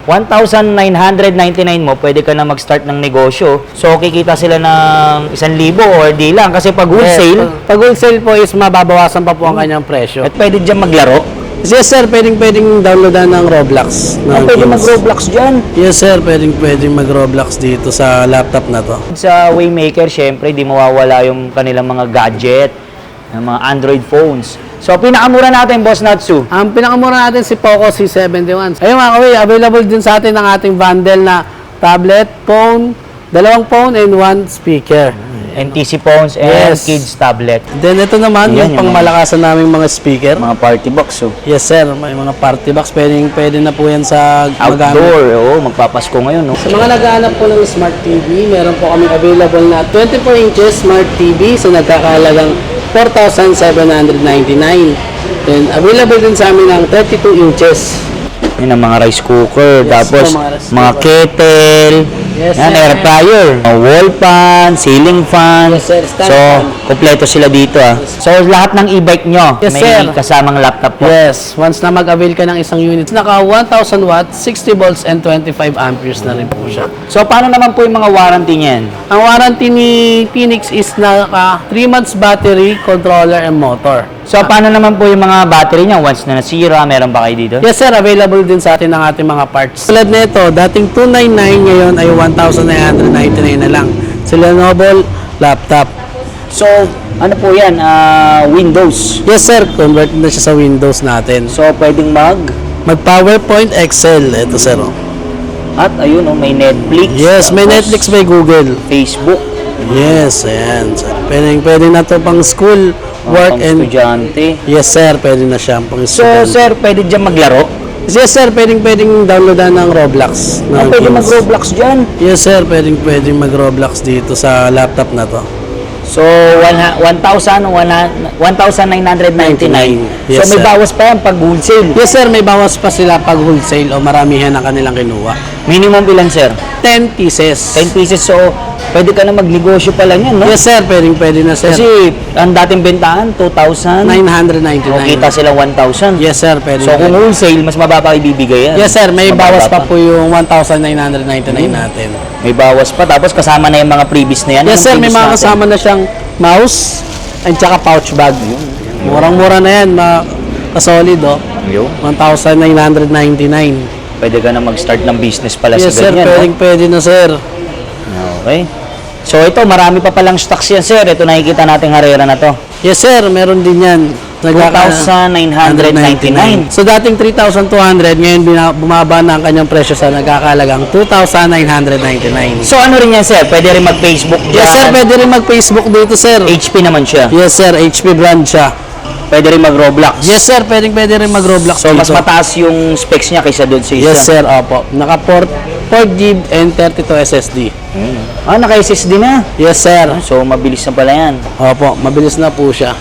1,999 mo, pwede ka na mag-start ng negosyo. So, kikita sila ng 1,000 or di lang. Kasi pag wholesale, Pag wholesale po is mababawasan pa po ang kanyang presyo. at pwede dyan maglaro. Yes sir, pwedeng downloadan ng Roblox. Pwede mag-Roblox dyan. Yes sir, pwedeng mag-Roblox dito sa laptop na to. Sa Waymaker, syempre, di mawawala yung kanilang mga gadget, ng mga Android phones. So, pinakamura natin, Boss Natsu. Ang pinakamura natin si Poco C71. Ayun mga kaway, available din sa atin ang ating bundle na tablet, phone, dalawang phone, and one speaker. NTC phones and Yes. kids tablet. Then ito naman, Ayan, yung pangmalakasan naming mga speaker. Mga party box, oh. Yes sir, may mga party box. Pwede na po yan sa Outdoor, oo, magpapasko ngayon, no? Sa mga naghahanap po ng Smart TV, meron po kami available na 24 inches Smart TV sa nagkakahalagang 4,799. Then available din sa amin ang 32 inches. Yun ang mga rice cooker, Yes, tapos mga rice mga cooker. kettle, Yes, yan, sir. air fryer, wall fan, ceiling fan. Yes, sir. Stand So, fan. kompleto sila dito, ah. So, lahat ng e-bike nyo, Yes, may sir. kasamang laptop po. Yes, once na mag-avail ka ng isang unit, naka 1,000 watts, 60 volts, and 25 amperes na rin po siya. So, paano naman po yung mga warranty niyan? Ang warranty ni Phoenix is naka 3 months battery, controller, and motor. So, paano naman po yung mga battery niya? Once na nasira, meron ba kayo dito? Yes sir, available din sa atin ang ating mga parts. Tulad nito, dating 299 ngayon ay 1,999 na lang. Sa Lenovo laptop. So, ano po yan? Windows. Yes sir, convert na siya sa Windows natin. So, pwedeng Mag-PowerPoint, Excel. Ito sir. Oh. at ayun, oh, may Netflix. Yes, may tapos Netflix, may Google. Facebook. Yes, ayan. Pwede na to pang school, work, Pang and... estudyante. Yes sir, pwede na siya pang So, student. sir, pwede dyan maglaro? Yes sir, pwedeng downloadan ng Roblox. Pwede games. mag-Roblox dyan. Yes sir, pwedeng mag-Roblox dito sa laptop na to. So, 1,999. Yes, So, may sir. bawas pa yan pag wholesale. Yes sir, may bawas pa sila pag wholesale o maramihan ang kanilang kinuha. Minimum ilan, sir? 10 pieces. 10 pieces. So, pwede ka na magnegosyo pala yan, no? Yes sir, pwede na sir. Kasi, ang dating bentahan, 2,000. 999. O, kita sila 1,000. Yes sir, pwede. So, kung wholesale, mas mababa ibibigay yan. Yes sir, may Mas bawas mababa pa po yung 1,999 natin. May bawas pa. Tapos, kasama na yung mga previous na yan. Yes Anong sir, may previous mga natin? kasama na siyang mouse at saka pouch bag. Murang-mura na yan, kasolid oh. Yun. 1,999. Pwede ka na mag-start ng business pala Yes sa sir, ganyan. pwede na sir. Okay. So, ito, marami pa palang stocks yan, sir. Ito, nakikita nating harera na to. Yes sir, meron din yan. 2,999. So dating 3,200, ngayon bumaba na ang kanyang presyo sa nagkakalagang 2,999. So, ano rin yan, sir? Pwede rin mag-Facebook dyan. Yes sir, pwede rin mag-Facebook dito sir. HP naman siya. Yes sir, HP brand siya. Pwede rin mag-Roblox. Yes sir, pwede rin mag-Roblox So, dito. mas mataas yung specs niya kaysa doon sa isa. Yes sir, opo. Naka 4 GB and 32 SSD. Naka-SSD na. Yes sir. So, mabilis na pala yan. Opo, mabilis na po siya.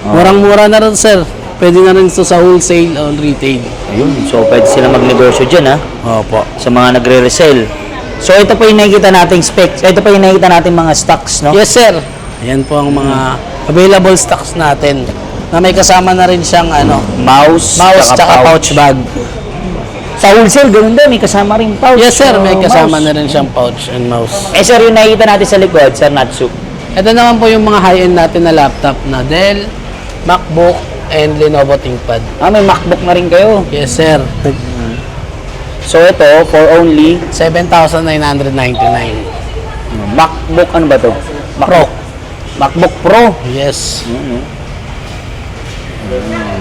Murang-mura na rin sir. Pwede na rin ito sa wholesale o retail. Ayun. So, pwede sila magnegosyo dyan, ha? Opo. Sa mga nagre-resell. So, ito pa yung nakikita nating specs. Ito pa yung nakikita nating mga stocks, no? Yes sir. Ayan po ang mga available stocks natin. Na may kasama na rin siyang Mouse tsaka pouch bag. Sa wholesale, ganun din. May kasama rin pouch. Yes sir, may o kasama mouse. na rin siyang pouch and mouse. Eh, sir, yung nakikita natin sa likod, Sir Natsu. Ito naman po yung mga high-end natin na laptop na Dell, MacBook, and Lenovo ThinkPad. May MacBook na rin kayo. Yes sir. So, ito, for only 7,999. MacBook, ano ba to? Pro. MacBook Pro. Yes.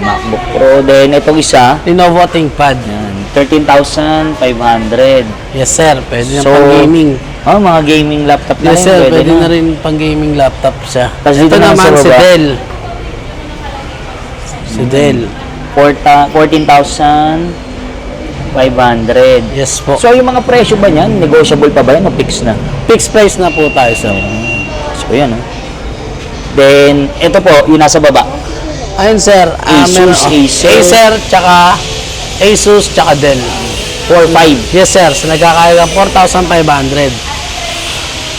MacBook Pro. Then, itong isa, Lenovo ThinkPad. yan, 13,500. Yes sir, pwede na So, pang gaming. Mga gaming laptop na Yes rin. sir, pwede na rin pang gaming laptop siya. Tapos Ito dito naman naman sa si baba. Dell. Si Dell. 14,500. Yes po. So, yung mga presyo ba niyan, negotiable pa ba yan o fix na? Fixed price na po tayo sir. So, yan, Then, ito po, yung nasa baba. Ayun sir, Asus, Acer. Acer, tsaka Asus, tsaka Dell. 4,500. Yes sir, sa nagkakalagang 4,500.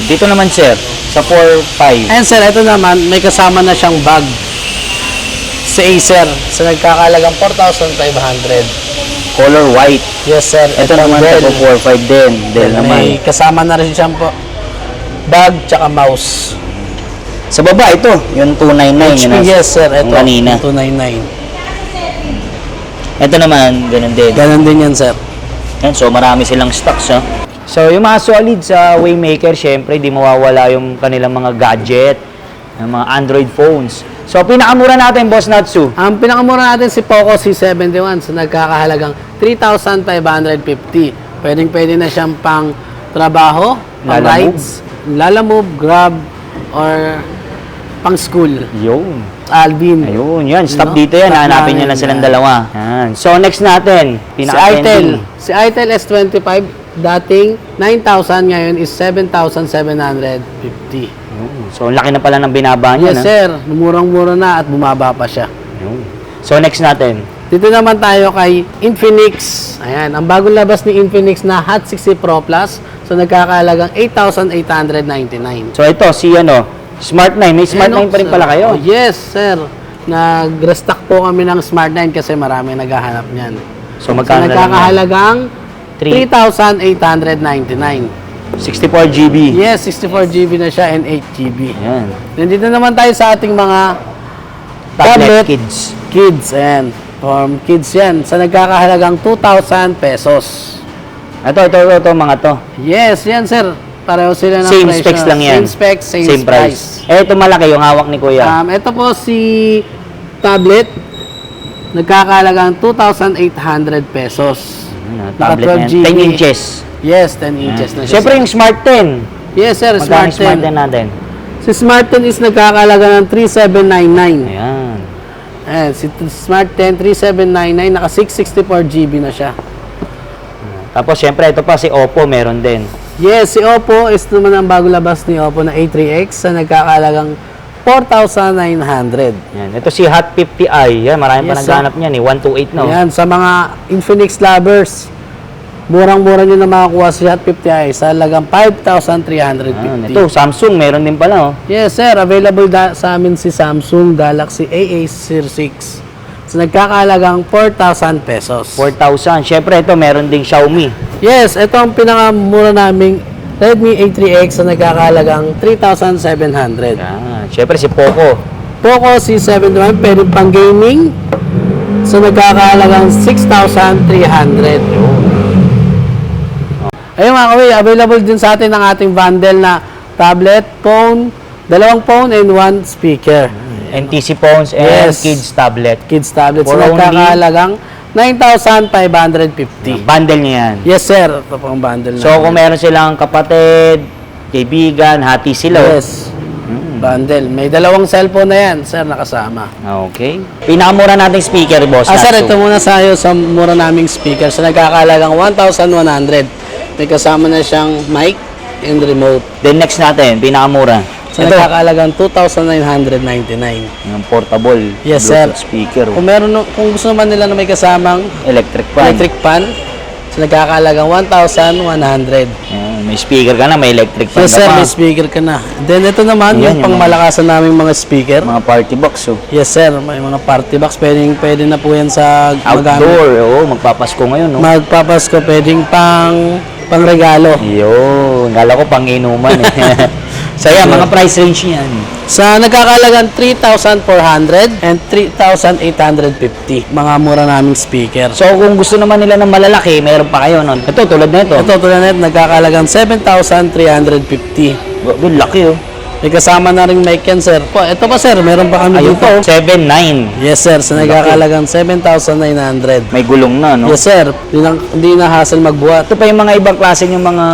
Dito naman, sir, sa 4,500. Ayun sir, ito naman, may kasama na siyang bag. Si Acer, sa nagkakalagang 4,500. Color white. Yes, sir. Ito naman, Dell. ito 4.5 din. Dell naman. May kasama na rin siyang po bag tsaka mouse. Sa baba, ito. Yung 299. HP, yes, sir. Ito, Yung kanina. 299. Ito naman, ganun din. Ganon din yan, sir. Yan, so marami silang stocks, ha? So, yung mga solid sa Waymaker, syempre, di mawawala yung kanilang mga gadget, yung mga Android phones. So, pinakamura natin, Boss Natsu. Ang pinakamura natin si Poco C71 sa nagkakahalagang 3,550. Pwedeng-pwede na siyang pang trabaho, pang Lalamove. rides, lalamove, grab, or pang school. Yun. Alvin. Ayun, yan. Stop No? dito yan. Stop Hanapin nyo namin lang silang yan. dalawa. Yan. So, next natin. Si Itel. Si Itel S25, dating 9,000, ngayon is 7,750. So, ang laki na pala ng binaba niya, Yes, sir. Murang-mura na at bumaba pa siya. So, next natin. Dito naman tayo kay Infinix. Ayan, ang bagong labas ni Infinix na Hot 60 Pro Plus. So, nagkakalagang 8,899. So, ito, si Smart 9. May Smart 9 pa rin pala kayo. Oh, yes, sir. Nag-restock po kami ng Smart 9 kasi marami naghahanap niyan. So, So, magkano na lang yan? nagkakahalagang 3. 3,899. 64 GB. Yes, 64 GB na siya and 8 GB. Yan. Nandito naman tayo sa ating mga Tablet Kids. kids. Ayan. Form kids yan. Sa nagkakahalagang 2,000 pesos. Ito, mga to. Yes, yan sir. Pareho sila ng Same presyo. specs lang yan. Same specs, same price. Eh, ito malaki yung hawak ni Kuya. Ito po si tablet. Nagkakahalagang 2,800 pesos. Naka Tablet na 12 yan. 10 GB. inches. Yes, 10 inches na siya. Siyempre sir. yung Smart 10. Yes sir, Magkano Smart 10. Smart 10 natin? Si Smart 10 is nagkakahalaga ng 3,799. Ayan. Ayan, si Smart 10, 3,799. Naka 664 GB na siya. Tapos, siyempre, ito pa si Oppo, meron din. Yes, si Oppo is naman ang bago labas ni Oppo na A3X sa nagkakahalagang 4,900. Yan. Ito si Hot 50i. Yan, marami pa Yes, naghanap niyan eh. 128, no? Ayan, sa mga Infinix lovers, murang-mura nyo na makakuha si Hot 50i sa halagang 5,350. Ito, Samsung, meron din pala, oh. Yes, sir. Available sa amin si Samsung Galaxy AA Series 6 sa nagkakahalagang 4,000 pesos. 4,000. Siyempre, ito, meron ding Xiaomi. Yes, ito ang pinakamura naming Redmi A3X sa nagkakahalagang 3,700. Yan. Siyempre, si Poco. Poco C71, pwede pang gaming sa nagkakahalagang 6,300. Ayun mga kaway, available din sa atin ang ating bundle na tablet, phone, dalawang phone and one speaker. NTC phones and Yes. kids tablet. Kids tablet For sa only- nagkakahalagang 9,550. Bundle niya yan. Yes sir, ito po ang bundle So, kung meron silang kapatid, kaibigan, hati sila. oh. Yes, bundle. May dalawang cellphone na yan, sir, nakasama. Okay. Pinakamura nating speaker, boss. Sir, Natsu. ito muna tayo sa mura naming speaker sa nagkakahalagang 1,100. May kasama na siyang mic and remote. Then next natin, pinakamura. Sa Ito, nagkakahalagang 2,999. yung portable Yes, Bluetooth sir. speaker. Kung kung gusto naman nila na may kasamang Electric fan. electric fan, sa nagkakahalagang 1,100. Yan, may speaker ka na, may electric fan Yes ka sir, pa. may speaker ka na. Then ito naman, Yan, yung yung pangmalakasan naming mga speaker. Mga party box, oh. Yes sir, may mga party box. Pwede na po yan sa Outdoor, oo, magpapasko ngayon, no? Magpapasko, pwedeng pangregalo. Yun, kala ko pang inuman eh. So yan, mga price range yan. Sa nagkakalagang 3,400 and 3,850. Mga mura naming speaker. So kung gusto naman nila ng malalaki, meron pa kayo nun. Ito, tulad na ito. Ito tulad na ito, nagkakalagang 7,350. Good, laki oh. May kasama na rin mic yan, sir. Ito pa, sir. Meron pa kami Ayun dito. po, 7.9. Yes, sir. Sa nagkakalagang 7,900. May gulong na, no? Yes, sir. Hindi na hassle magbuhat. Ito pa yung mga ibang klase yung mga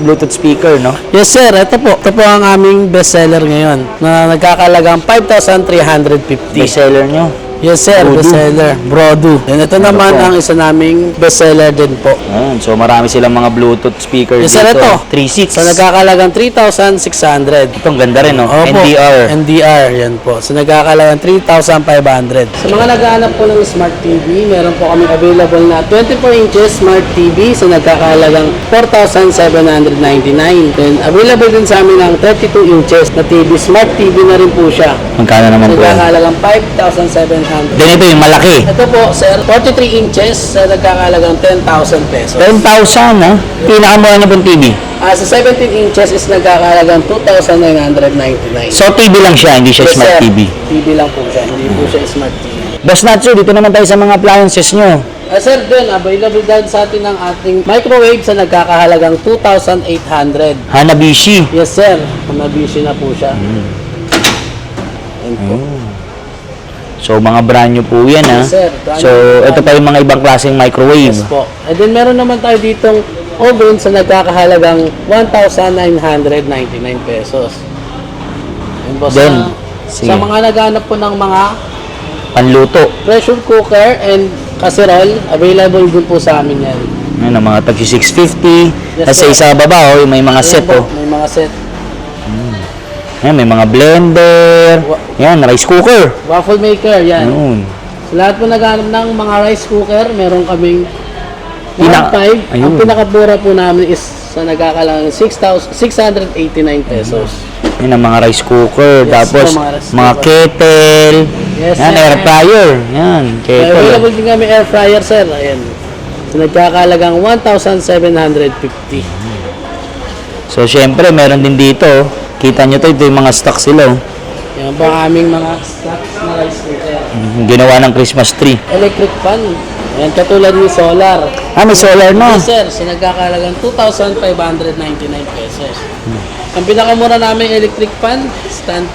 Bluetooth speaker, no? Yes, sir. Ito po. Ito po ang aming bestseller ngayon na nagkakalagang 5,350. Reseller nyo. Yes, sir. Brodu. Bestseller. Brodu. And ito naman po? ang isa naming bestseller din po. Ayan, so marami silang mga Bluetooth speakers Yes, sir. dito. Ito. 3 seats. Sa nagkakalagang 3,600. Ito, ang ganda rin, no? Opo. NDR. NDR, yan po. Sa nagkakalagang 3,500. Sa mga naghahanap po ng Smart TV, meron po kami available na 24 inches Smart TV sa nagkakalagang 4,799. Then, available din sa amin ang 32 inches na TV. Smart TV na rin po siya. Magkano naman po yan? Nagkakalagang 5,750. 2,900. Then ito yung malaki. Ito po, sir, 43 inches sa nagkakalagang 10,000 pesos. 10,000, ha? Pinakamura niya pong TV. Sa 17 inches is nagkakalagang 2,999. So, TV lang siya, hindi siya Yes, smart sir. TV. TV lang po siya, hindi po siya smart TV. Boss Natsu, dito naman tayo sa mga appliances nyo. Sir, dun, available din sa atin ang ating microwave sa nagkakahalagang 2,800. Hanabishi. Yes, sir. Nabishi na po siya. Ayan po. So, mga brand new po yan, ha? Yes, sir. Brand So, new. ito pa yung mga ibang klaseng microwave. Yes po. And then meron naman tayo ditong oven sa nagkakahalagang 1,999 pesos. Ayan po. Then, Sa mga naghanap po ng mga Panluto. pressure cooker and casserole, available din po sa amin yan. Yan, ang mga tagsi 650. Yes, Tapos sa sir. isa baba, oh, yung may mga Ayan set, po, oh. may mga set. Yan, may mga blender. Yan, rice cooker. Waffle maker, yan. Ayun. Sa lahat po naghanap ng mga rice cooker, meron kaming Pina- 1.5. Ayun. Ang pinakamura po namin is sa nagkakalang 6,689 pesos. Yan ang mga rice cooker. Yes, Tapos, po, mga rice mga cooker. kettle. Yes, Yan, sir. air fryer. Yan, kettle. Available din kami air fryer, sir. Ayan. So, nagkakalagang 1,750. So, syempre, meron din dito. Kita nyo to, ito yung mga stock sila. Oh. Yan po ang aming mga stocks na rice cooker. Ginawa ng Christmas tree. Electric fan. Ayan, katulad ni solar. Ah, may solar na. Yes, sir. So, nagkakalagang 2,599 pesos. Ang pinakamura namin electric fan, stand,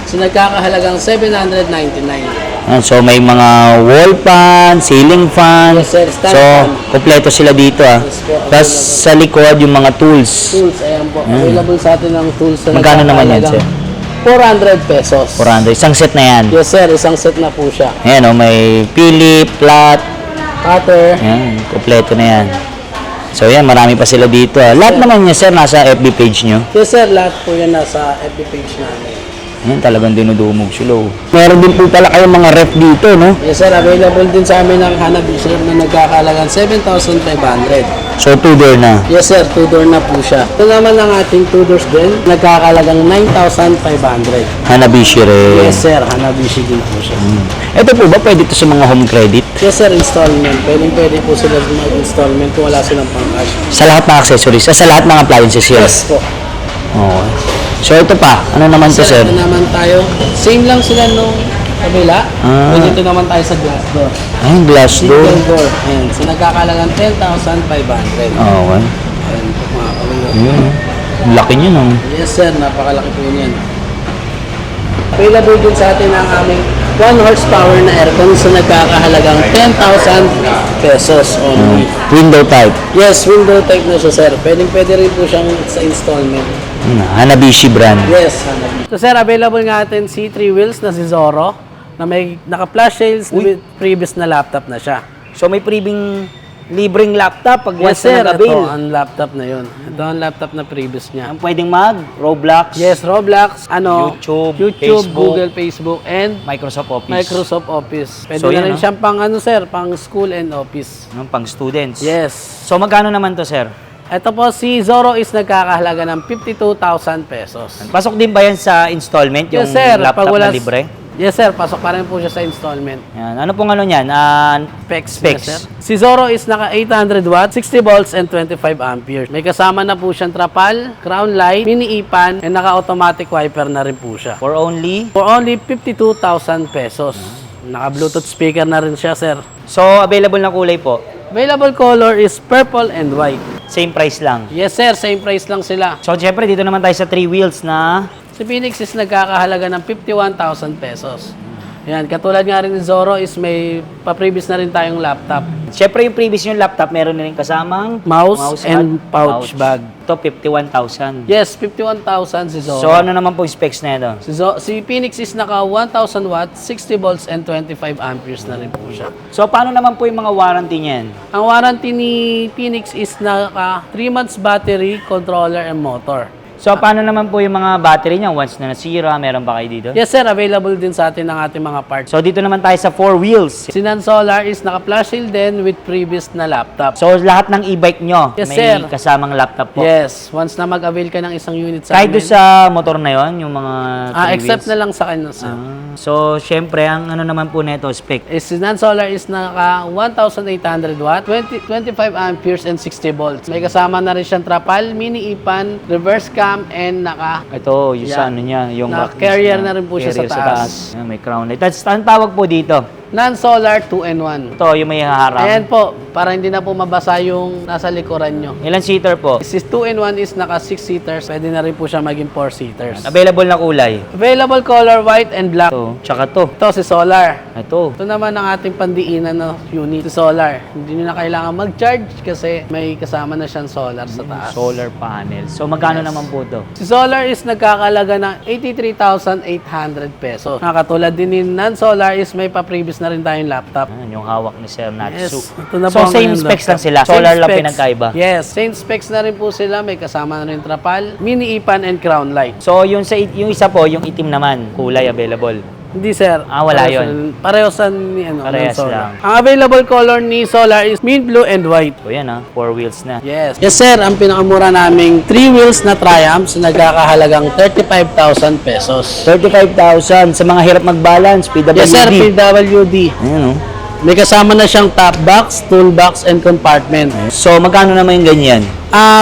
so nagkakahalagang 799. Yan, so, may mga wall fan, ceiling fan. Yes, sir. Stand So, fan. kompleto sila dito, ah. Yes, po. Tapos, sa likod, yung mga tools. Tools, ayan po. Available sa atin ang tools na Magkano naman yan, nagkakahalagang 400 pesos. 400. Isang set na yan. Yes, sir. Isang set na po siya. Ayan, oh, may Philip, flat. Cutter. Ayan, kompleto na yan. So, yan, marami pa sila dito, ah. Lahat naman niya, sir, nasa FB page nyo. Yes, sir. Lahat po yan nasa FB page namin. Ayan, talagang dinudumog sila, oh. Meron din po pala kayong mga ref dito, no? Yes, sir. Available din sa amin ang Hanabishi na nagkakahalagang 7,500. So, 2-door na. Yes, sir. Two-door na po siya. Ito naman ang ating two-doors din. Nagkakahalagang 9,500. Hanabishi rin. Yes, sir. Hanabishi din po siya. Ito po ba, pwede to sa mga home credit? Yes, sir. Installment. Pwede po sila mag-installment kung wala silang pang-cash. Sa lahat ng accessories, sa lahat ng appliances here? Yes po. Okay. So, ito pa. Ano naman to, sir? Ito naman tayo. Same lang sila nung kabila. Ah. Pwede ito naman tayo sa glass door. Ay, glass door. Single door. Ayan. So, nagkakalagang 10,500. Okay. Ayan po mga kabila. Yun. Ang laki niya, no? Yes, sir. Napakalaki po niyan. Available din sa atin ang aming 1 horsepower na aircon sa nagkakahalagang 10,000 pesos only. Window type. Yes, window type na siya, sir. Pwede rin po siyang sa installment. Hanabishi brand. Yes, Hanabi. So, sir, available nga natin si 3 wheels na si Zorro na may naka-flash sales with previous na laptop na siya. So, may libreng laptop pag Yes, sir. Ito ang laptop na yun. Ito ang laptop na previous niya. Ang pwedeng Roblox, Yes, Roblox, YouTube, Facebook, Google, Facebook, and Microsoft Office. Microsoft Office. Pwede So, na yan, rin no? siyang pang sir, pang school and office. Ano, pang students. Yes. So, magkano naman to, sir? Ito po, si Zorro is nagkakahalaga ng 52,000 pesos. Pasok din ba yan sa installment, yung Yes, sir. laptop Pag wala- na libre? Yes, sir. Pasok pa rin po siya sa installment. Yan. Ano pong ano niyan? Specs. Specs. Yes, sir. Si Zorro is naka 800 watts, 60 volts, and 25 amperes. May kasama na po siyang trapal, crown light, mini ipan, and naka-automatic wiper na rin po siya. For only? For only 52,000 pesos. Naka-Bluetooth speaker na rin siya, sir. So, available na kulay po? Available color is purple and white. Same price lang. Yes, sir. Same price lang sila. So, syempre, dito naman tayo sa 3 wheels na Si Phoenix is nagkakahalaga ng 51,000 pesos. Yan, katulad nga rin ni Zorro is may pa-previous na rin tayong laptop. Siyempre, yung previous yung laptop, meron na rin kasamang Mouse and pouch bag. Ito, 51,000. Yes, 51,000 si Zorro. So, ano naman po yung specs na ito? Si Phoenix is naka 1,000 watts, 60 volts, and 25 amperes na rin po siya. So, paano naman po yung mga warranty niyan? Ang warranty ni Phoenix is naka 3 months battery, controller, and motor. So, paano naman po yung mga battery niya? Once na nasira, meron ba kayo dito? Yes sir, available din sa atin ng ating mga parts. So, dito naman tayo sa 4 wheels. Si Nan Solar is naka-flash shield din with previous na laptop. So, lahat ng e-bike nyo, Yes, may sir. kasamang laptop po. Yes, once na mag-avail ka ng isang unit sa Kahit amin. doon sa motor na yon, yung mga Except wheels. na lang sa kanya sir. So, syempre, ang ano naman po nito, spec. Si Nan Solar is naka 1,800 watt, 25 amperes and 60 volts. May kasama na rin siyang trapal, mini ipan, reverse cam, and naka Ito, yung sa Yan. ano niya, yung Na back carrier niya. na rin po siya sa Carrier taas. Ayan, may crown light. That's, ang tawag po dito. Nan Solar 2-in-1. Ito, yung may haharang. Ayan po, para hindi na po mabasa yung nasa likuran nyo. Ilan seater po? This is 2-in-1 is naka 6 seaters. Pwede na rin po siya maging 4 seaters. Available na kulay. Available color white and black. Ito, tsaka to. Ito si Solar. Ito. Ito naman ang ating pandiinan na unit. Si Solar. Hindi nyo na kailangan mag-charge kasi may kasama na siyang solar sa taas. Solar panel. So, magkano Yes. naman po to? Si Solar is nagkakalaga ng 83,800 pesos. Nakatulad din ni Nan Solar is may pa-previous na rin tayong laptop. Ayan, yung hawak ni Sir Natsu. Yes, ito na po So, ang same kanyang specs lang laptop. sila. Same Solar lang specs. pinagkaiba. Yes, same specs na rin po sila. May kasama na rin trapal, mini ipan, and crown light. So, yung isa po, yung itim naman, kulay available. Hindi sir. Ah, wala yun. Pareho sa ni ano, Parehas ng Solar. lang. Ang available color ni Solar is mint blue and white. So, yan 4 wheels na. Yes. Yes sir, ang pinakamura naming 3 wheels na Triumphs nagkakahalagang 35,000 pesos. 35,000 sa mga hirap mag-balance, PWD. Yes sir, PWD. Ayan, May kasama na siyang top box, toolbox, and compartment. So, magkano naman yung ganyan?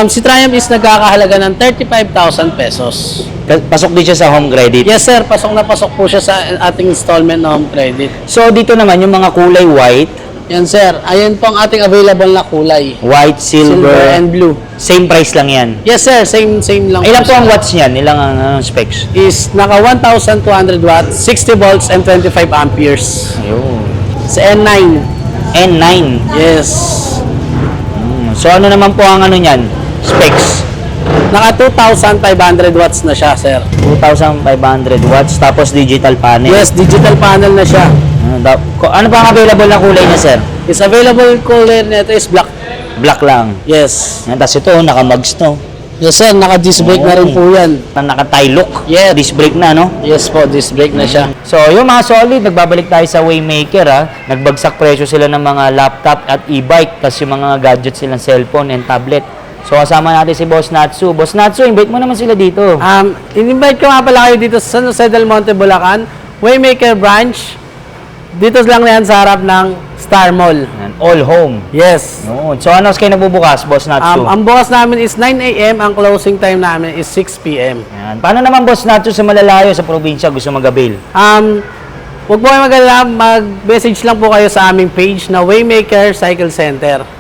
Si Triumph is nagkakahalaga ng 35,000 pesos. Pasok din siya sa home credit. Yes sir, pasok na pasok po siya sa ating installment na home credit. So, dito naman yung mga kulay white, Yan sir, ayan po ang ating available na kulay. white, Silver silver, and blue. same price lang yan. Yes sir, same lang. Ilan po siya. ang watts niyan? Ilang ang specs? Is naka 1,200 watts, 60 volts, and 25 amperes. Ayun. Sa N9. N9. Yes. So, ano naman po ang ano niyan? Specs? Naka 2,500 watts na siya sir. 2,500 watts, tapos digital panel. Yes, digital panel na siya. Ano pa ang available na kulay niya, sir? Is available color nito is black. Black lang. Yes. Yan, tapos ito, naka-mugs to. Yes sir, naka-disc brake na rin po yan. Naka-tie look. Yes. Disc brake na, no? Yes po, disc brake na siya. So, yung mga solid, nagbabalik tayo sa Waymaker, ha? Nagbagsak presyo sila ng mga laptop at e-bike, tapos yung mga gadgets silang cellphone and tablet. So, kasama natin si Boss Natsu. Boss Natsu, invite mo naman sila dito. In-invite ko nga pala kayo dito sa San Jose del Monte, Bulacan, Waymaker branch. Dito lang na yan sa harap ng Star Mall. Yan, all home. Yes. No. So, ano kayo nagbubukas, Boss Natsu? Ang bukas namin is 9 a.m. Ang closing time namin is 6 p.m. Yan. Paano naman, Boss Natsu, sa malalayo, sa probinsya, gusto mag-avail? Huwag po kayo mag-alala, mag-message lang po kayo sa aming page na Waymaker Cycle Center.